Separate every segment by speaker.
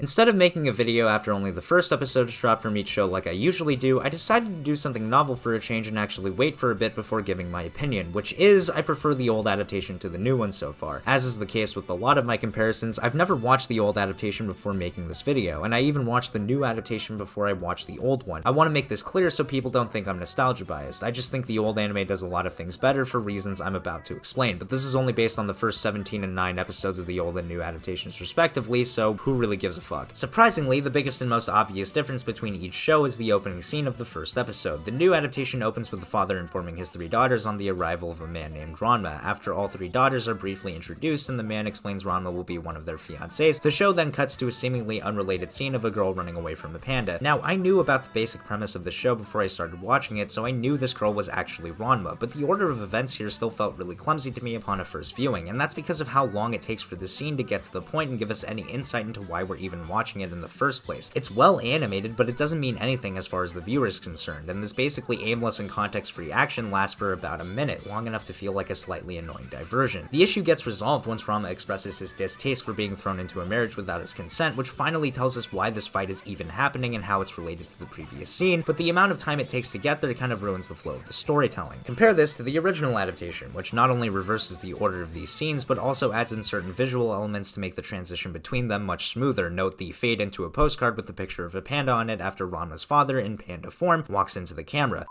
Speaker 1: Instead of making a video after only the first episode is dropped from each show like I usually do, I decided to do something novel for a change and actually wait for a bit before giving my opinion, which is, I prefer the old adaptation to the new one so far. As is the case with a lot of my comparisons, I've never watched the old adaptation before making this video, and I even watched the new adaptation before I watched the old one. I want to make this clear so people don't think I'm nostalgia biased. I just think the old anime does a lot of things better for reasons I'm about to explain, but this is only based on the first 17 and 9 episodes of the old and new adaptations respectively, so who really gives a fuck? Surprisingly, the biggest and most obvious difference between each show is the opening scene of the first episode. The new adaptation opens with the father informing his 3 daughters on the arrival of a man named Ranma. After all 3 daughters are briefly introduced and the man explains Ranma will be one of their fiancés, the show then cuts to a seemingly unrelated scene of a girl running away from a panda. Now, I knew about the basic premise of the show before I started watching it, so I knew this girl was actually Ranma, but the order of events here still felt really clumsy to me upon a first viewing, and that's because of how long it takes for the scene to get to the point and give us any insight into why we're even watching it in the first place. It's well animated, but it doesn't mean anything as far as the viewer is concerned, and this basically aimless and context-free action lasts for about a minute, long enough to feel like a slightly annoying diversion. The issue gets resolved once Ranma expresses his distaste for being thrown into a marriage without his consent, which finally tells us why this fight is even happening and how it's related to the previous scene, but the amount of time it takes to get there kind of ruins the flow of the storytelling. Compare this to the original adaptation, which not only reverses the order of these scenes, but also adds in certain visual elements to make the transition between them much smoother. Note the fade into a postcard with the picture of a panda on it after Ranma's father, in panda form, walks into the camera.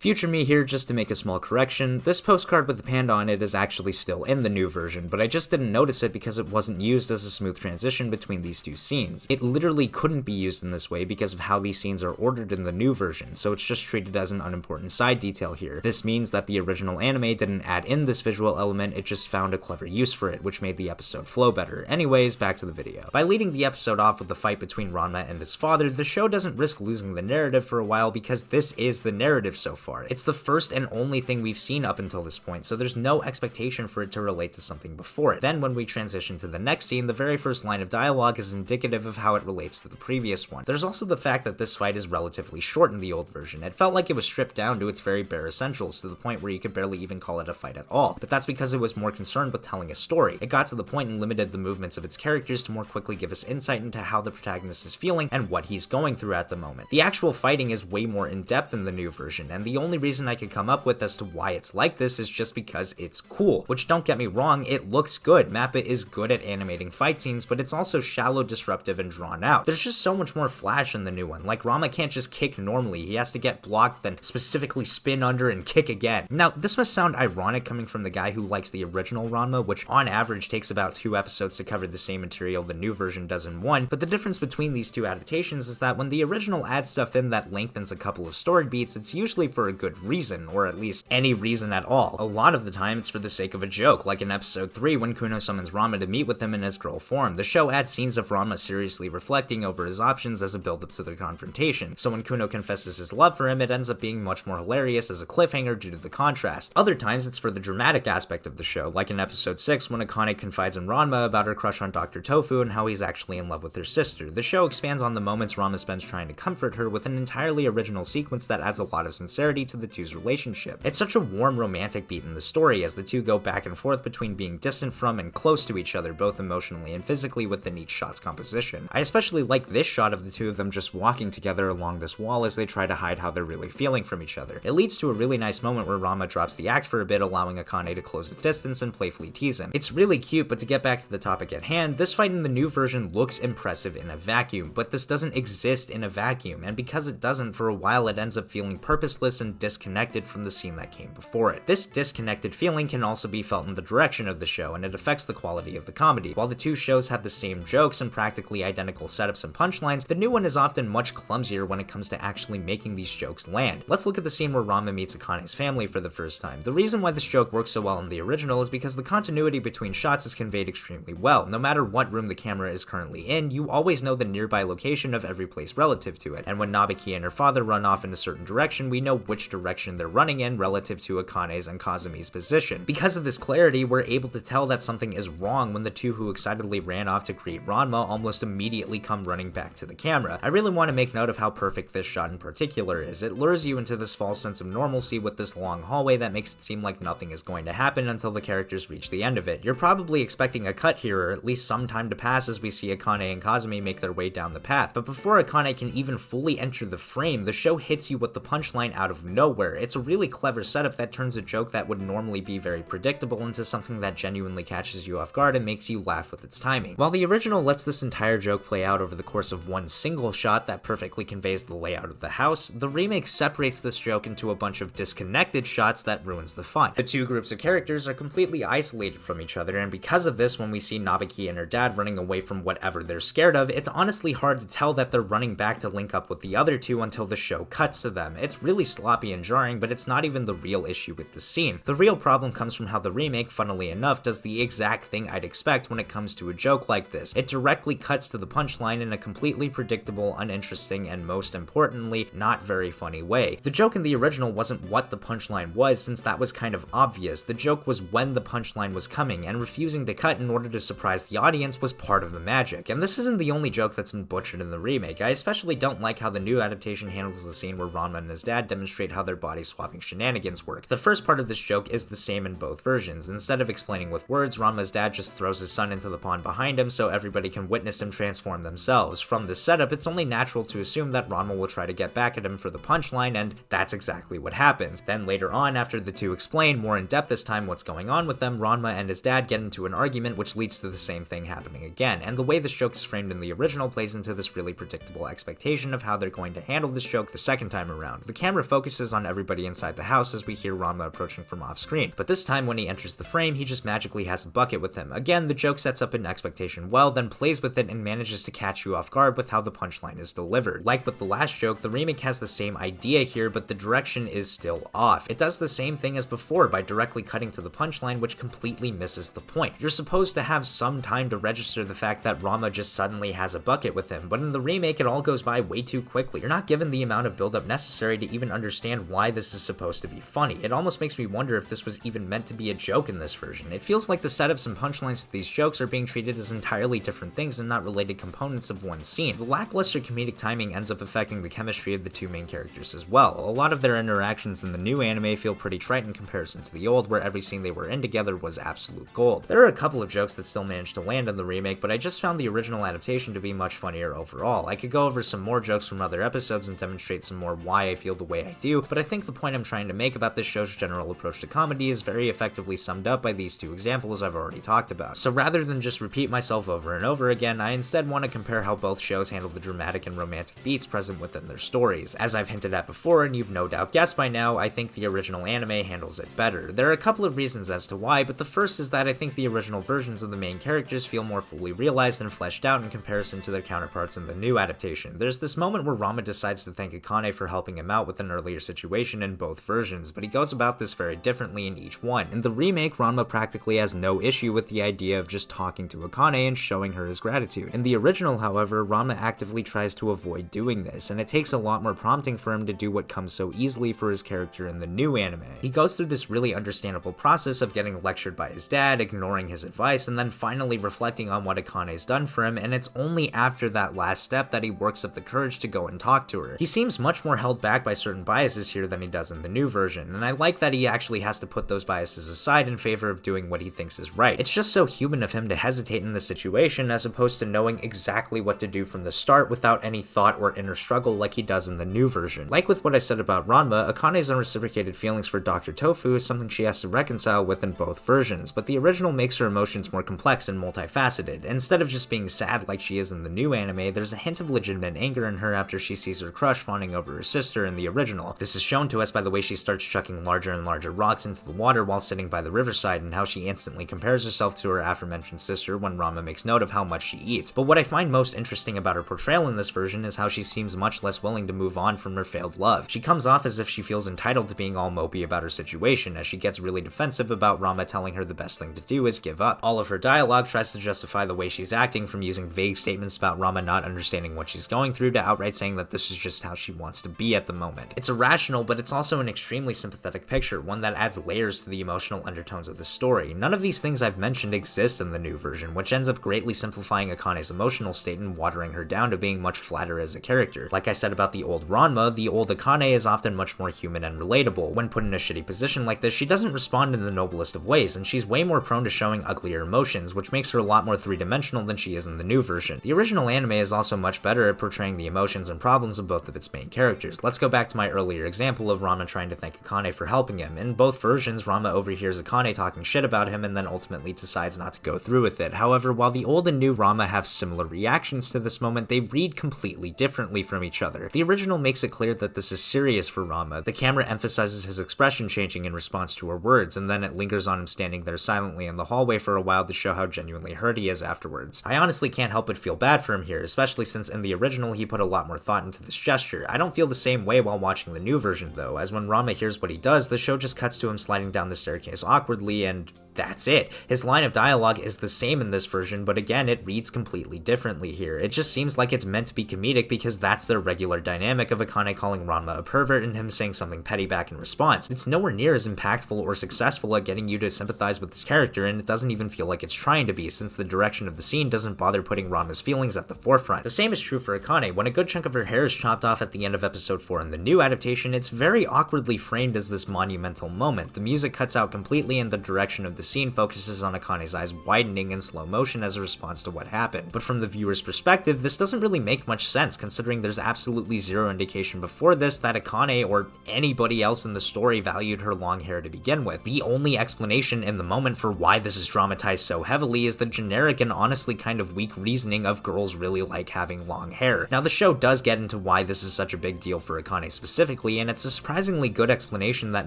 Speaker 1: Future me here, just to make a small correction, this postcard with the panda on it is actually still in the new version, but I just didn't notice it because it wasn't used as a smooth transition between these two scenes. It literally couldn't be used in this way because of how these scenes are ordered in the new version, so it's just treated as an unimportant side detail here. This means that the original anime didn't add in this visual element, it just found a clever use for it, which made the episode flow better. Anyways, back to the video. By leading the episode off with the fight between Ranma and his father, the show doesn't risk losing the narrative for a while because this is the narrative so far. It's the first and only thing we've seen up until this point, so there's no expectation for it to relate to something before it. Then when we transition to the next scene, the very first line of dialogue is indicative of how it relates to the previous one. There's also the fact that this fight is relatively short in the old version. It felt like it was stripped down to its very bare essentials, to the point where you could barely even call it a fight at all, but that's because it was more concerned with telling a story. It got to the point and limited the movements of its characters to more quickly give us insight into how the protagonist is feeling and what he's going through at the moment. The actual fighting is way more in-depth in the new version, and the only reason I could come up with as to why it's like this is just because it's cool, which, don't get me wrong, it looks good. Mappa is good at animating fight scenes, but it's also shallow, disruptive, and drawn out. There's just so much more flash in the new one. Like, Ranma can't just kick normally, he has to get blocked, then specifically spin under and kick again. Now, this must sound ironic coming from the guy who likes the original Ranma, which on average takes about 2 episodes to cover the same material the new version does in 1, but the difference between these two adaptations is that when the original adds stuff in that lengthens a couple of story beats, it's usually for a good reason, or at least any reason at all. A lot of the time, it's for the sake of a joke, like in episode 3 when Kuno summons Ranma to meet with him in his girl form. The show adds scenes of Ranma seriously reflecting over his options as a build-up to their confrontation, so when Kuno confesses his love for him, it ends up being much more hilarious as a cliffhanger due to the contrast. Other times, it's for the dramatic aspect of the show, like in episode 6 when Akane confides in Ranma about her crush on Dr. Tofu and how he's actually in love with her sister. The show expands on the moments Ranma spends trying to comfort her with an entirely original sequence that adds a lot of sincerity to the two's relationship. It's such a warm romantic beat in the story as the two go back and forth between being distant from and close to each other, both emotionally and physically, within each shot's composition. I especially like this shot of the two of them just walking together along this wall as they try to hide how they're really feeling from each other. It leads to a really nice moment where Ranma drops the act for a bit, allowing Akane to close the distance and playfully tease him. It's really cute, but to get back to the topic at hand, this fight in the new version looks impressive in a vacuum, but this doesn't exist in a vacuum, and because it doesn't, for a while it ends up feeling purposeless and disconnected from the scene that came before it. This disconnected feeling can also be felt in the direction of the show, and it affects the quality of the comedy. While the two shows have the same jokes and practically identical setups and punchlines, the new one is often much clumsier when it comes to actually making these jokes land. Let's look at the scene where Ranma meets Akane's family for the first time. The reason why this joke works so well in the original is because the continuity between shots is conveyed extremely well. No matter what room the camera is currently in, you always know the nearby location of every place relative to it, and when Nabiki and her father run off in a certain direction, we know which which direction they're running in relative to Akane's and Kazumi's position. Because of this clarity, we're able to tell that something is wrong when the two who excitedly ran off to greet Ranma almost immediately come running back to the camera. I really want to make note of how perfect this shot in particular is. It lures you into this false sense of normalcy with this long hallway that makes it seem like nothing is going to happen until the characters reach the end of it. You're probably expecting a cut here, or at least some time to pass as we see Akane and Kazumi make their way down the path, but before Akane can even fully enter the frame, the show hits you with the punchline out of nowhere. It's a really clever setup that turns a joke that would normally be very predictable into something that genuinely catches you off guard and makes you laugh with its timing. While the original lets this entire joke play out over the course of one single shot that perfectly conveys the layout of the house, the remake separates this joke into a bunch of disconnected shots that ruins the fun. The two groups of characters are completely isolated from each other, and because of this, when we see Nabaki and her dad running away from whatever they're scared of, it's honestly hard to tell that they're running back to link up with the other two until the show cuts to them. It's really sloppy and jarring, but it's not even the real issue with the scene. The real problem comes from how the remake, funnily enough, does the exact thing I'd expect when it comes to a joke like this. It directly cuts to the punchline in a completely predictable, uninteresting, and most importantly, not very funny way. The joke in the original wasn't what the punchline was, since that was kind of obvious. The joke was when the punchline was coming, and refusing to cut in order to surprise the audience was part of the magic. And this isn't the only joke that's been butchered in the remake. I especially don't like how the new adaptation handles the scene where Ranma and his dad demonstrate how their body swapping shenanigans work. The first part of this joke is the same in both versions. Instead of explaining with words, Ranma's dad just throws his son into the pond behind him so everybody can witness him transform themselves. From this setup, it's only natural to assume that Ranma will try to get back at him for the punchline, and that's exactly what happens. Then later on, after the two explain more in depth this time what's going on with them, Ranma and his dad get into an argument which leads to the same thing happening again, and the way this joke is framed in the original plays into this really predictable expectation of how they're going to handle this joke the second time around. The camera focuses on everybody inside the house as we hear Ranma approaching from off screen, but this time when he enters the frame, he just magically has a bucket with him. Again, the joke sets up an expectation well, then plays with it and manages to catch you off guard with how the punchline is delivered. Like with the last joke, the remake has the same idea here, but the direction is still off. It does the same thing as before by directly cutting to the punchline, which completely misses the point. You're supposed to have some time to register the fact that Ranma just suddenly has a bucket with him, but in the remake it all goes by way too quickly. You're not given the amount of build-up necessary to even understand why this is supposed to be funny. It almost makes me wonder if this was even meant to be a joke in this version. It feels like the setups and punchlines to these jokes are being treated as entirely different things and not related components of one scene. The lackluster comedic timing ends up affecting the chemistry of the two main characters as well. A lot of their interactions in the new anime feel pretty trite in comparison to the old, where every scene they were in together was absolute gold. There are a couple of jokes that still managed to land in the remake, but I just found the original adaptation to be much funnier overall. I could go over some more jokes from other episodes and demonstrate some more why I feel the way I do, but I think the point I'm trying to make about this show's general approach to comedy is very effectively summed up by these two examples I've already talked about. So rather than just repeat myself over and over again, I instead want to compare how both shows handle the dramatic and romantic beats present within their stories. As I've hinted at before, and you've no doubt guessed by now, I think the original anime handles it better. There are a couple of reasons as to why, but the first is that I think the original versions of the main characters feel more fully realized and fleshed out in comparison to their counterparts in the new adaptation. There's this moment where Ranma decides to thank Akane for helping him out with an earlier situation in both versions, but he goes about this very differently in each one. In the remake, Ranma practically has no issue with the idea of just talking to Akane and showing her his gratitude. In the original, however, Ranma actively tries to avoid doing this, and it takes a lot more prompting for him to do what comes so easily for his character in the new anime. He goes through this really understandable process of getting lectured by his dad, ignoring his advice, and then finally reflecting on what Akane's done for him, and it's only after that last step that he works up the courage to go and talk to her. He seems much more held back by certain biases here than he does in the new version, and I like that he actually has to put those biases aside in favor of doing what he thinks is right. It's just so human of him to hesitate in this situation as opposed to knowing exactly what to do from the start without any thought or inner struggle like he does in the new version. Like with what I said about Ranma, Akane's unreciprocated feelings for Dr. Tofu is something she has to reconcile with in both versions, but the original makes her emotions more complex and multifaceted. Instead of just being sad like she is in the new anime, there's a hint of legitimate anger in her after she sees her crush fawning over her sister in the original. This is shown to us by the way she starts chucking larger and larger rocks into the water while sitting by the riverside, and how she instantly compares herself to her aforementioned sister when Ranma makes note of how much she eats. But what I find most interesting about her portrayal in this version is how she seems much less willing to move on from her failed love. She comes off as if she feels entitled to being all mopey about her situation, as she gets really defensive about Ranma telling her the best thing to do is give up. All of her dialogue tries to justify the way she's acting, from using vague statements about Ranma not understanding what she's going through to outright saying that this is just how she wants to be at the moment. It's a rational, but it's also an extremely sympathetic picture, one that adds layers to the emotional undertones of the story. None of these things I've mentioned exist in the new version, which ends up greatly simplifying Akane's emotional state and watering her down to being much flatter as a character. Like I said about the old Ranma, the old Akane is often much more human and relatable. When put in a shitty position like this, she doesn't respond in the noblest of ways, and she's way more prone to showing uglier emotions, which makes her a lot more three-dimensional than she is in the new version. The original anime is also much better at portraying the emotions and problems of both of its main characters. Let's go back to my earlier example of Ranma trying to thank Akane for helping him. In both versions, Ranma overhears Akane talking shit about him and then ultimately decides not to go through with it. However, while the old and new Ranma have similar reactions to this moment, they read completely differently from each other. The original makes it clear that this is serious for Ranma. The camera emphasizes his expression changing in response to her words, and then it lingers on him standing there silently in the hallway for a while to show how genuinely hurt he is afterwards. I honestly can't help but feel bad for him here, especially since in the original he put a lot more thought into this gesture. I don't feel the same way while watching the new version though, as when Ranma hears what he does, the show just cuts to him sliding down the staircase awkwardly, and that's it. His line of dialogue is the same in this version, but again, it reads completely differently here. It just seems like it's meant to be comedic because that's their regular dynamic of Akane calling Ranma a pervert and him saying something petty back in response. It's nowhere near as impactful or successful at getting you to sympathize with this character, and it doesn't even feel like it's trying to be, since the direction of the scene doesn't bother putting Ranma's feelings at the forefront. The same is true for Akane. When a good chunk of her hair is chopped off at the end of episode 4 in the new adaptation, it's very awkwardly framed as this monumental moment. The music cuts out completely and the direction of the scene focuses on Akane's eyes widening in slow motion as a response to what happened. But from the viewer's perspective, this doesn't really make much sense, considering there's absolutely zero indication before this that Akane or anybody else in the story valued her long hair to begin with. The only explanation in the moment for why this is dramatized so heavily is the generic and honestly kind of weak reasoning of girls really like having long hair. Now the show does get into why this is such a big deal for Akane specifically, and it's a surprisingly good explanation that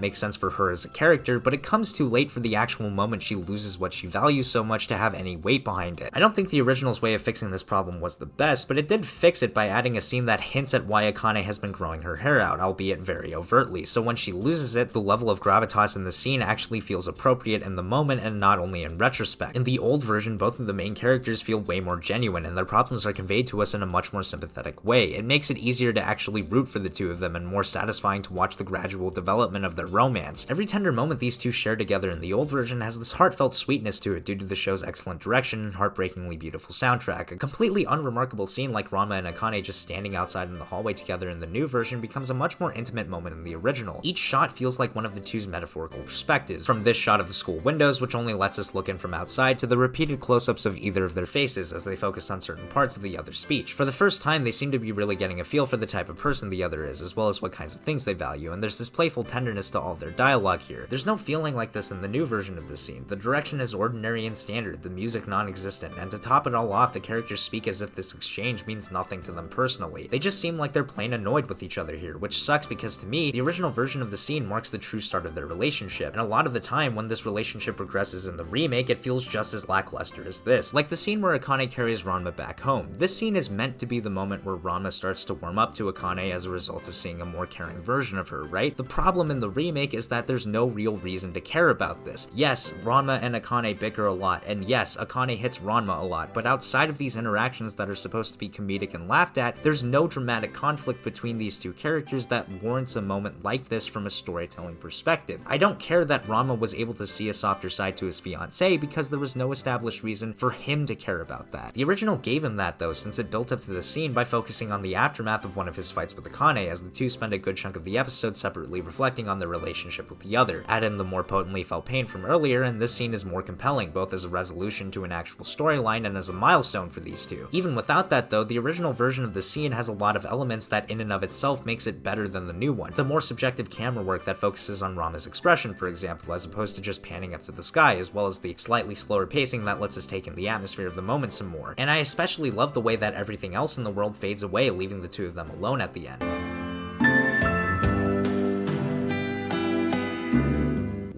Speaker 1: makes sense for her as a character, but it comes too late for the actual moment she loses what she values so much to have any weight behind it. I don't think the original's way of fixing this problem was the best, but it did fix it by adding a scene that hints at why Akane has been growing her hair out, albeit very overtly, so when she loses it, the level of gravitas in the scene actually feels appropriate in the moment and not only in retrospect. In the old version, both of the main characters feel way more genuine, and their problems are conveyed to us in a much more sympathetic way. It makes it easier to actually root for the two of them and more satisfying to watch the gradual development of their romance. Every tender moment these two share together in the old version has this heartfelt sweetness to it due to the show's excellent direction and heartbreakingly beautiful soundtrack. A completely unremarkable scene like Ranma and Akane just standing outside in the hallway together in the new version becomes a much more intimate moment in the original. Each shot feels like one of the two's metaphorical perspectives, from this shot of the school windows, which only lets us look in from outside, to the repeated close-ups of either of their faces as they focus on certain parts of the other's speech. For the first time, they seem to be really getting a feel for the type of person the other is, as well as what kinds of things they value, and there's this playful tenderness to all their dialogue here. There's no feeling like this in the new version of the scene. The direction is ordinary and standard, the music non-existent, and to top it all off, the characters speak as if this exchange means nothing to them personally. They just seem like they're plain annoyed with each other here, which sucks because to me, the original version of the scene marks the true start of their relationship, and a lot of the time when this relationship progresses in the remake, it feels just as lackluster as this. Like the scene where Akane carries Ranma back home. This scene is meant to be the moment where Ranma starts to warm up to Akane as a result of seeing a more caring version of her, right? The problem in the remake is that there's no real reason to care about this. Yes, Ranma and Akane bicker a lot, and yes, Akane hits Ranma a lot, but outside of these interactions that are supposed to be comedic and laughed at, there's no dramatic conflict between these two characters that warrants a moment like this from a storytelling perspective. I don't care that Ranma was able to see a softer side to his fiancée because there was no established reason for him to care about that. The original gave him that though, since it built up to the scene by focusing on the aftermath of one of his fights with Akane, as the two spend a good chunk of the episode separately reflecting on their relationship with the other. Add in the more potently felt pain from earlier, and this scene is more compelling, both as a resolution to an actual storyline and as a milestone for these two. Even without that though, the original version of the scene has a lot of elements that in and of itself makes it better than the new one. The more subjective camera work that focuses on Ranma's expression, for example, as opposed to just panning up to the sky, as well as the slightly slower pacing that lets us take in the atmosphere of the moment some more. And I especially love the way that everything else in the world fades away, leaving the two of them alone at the end.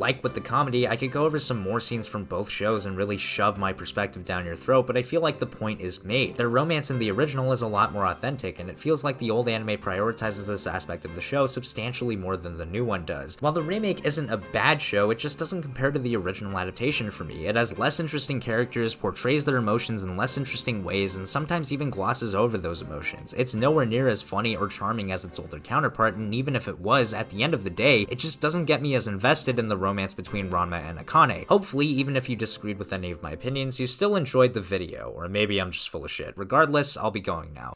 Speaker 1: Like with the comedy, I could go over some more scenes from both shows and really shove my perspective down your throat, but I feel like the point is made. Their romance in the original is a lot more authentic, and it feels like the old anime prioritizes this aspect of the show substantially more than the new one does. While the remake isn't a bad show, it just doesn't compare to the original adaptation for me. It has less interesting characters, portrays their emotions in less interesting ways, and sometimes even glosses over those emotions. It's nowhere near as funny or charming as its older counterpart, and even if it was, at the end of the day, it just doesn't get me as invested in the romance between Ranma and Akane. Hopefully, even if you disagreed with any of my opinions, you still enjoyed the video, or maybe I'm just full of shit. Regardless, I'll be going now.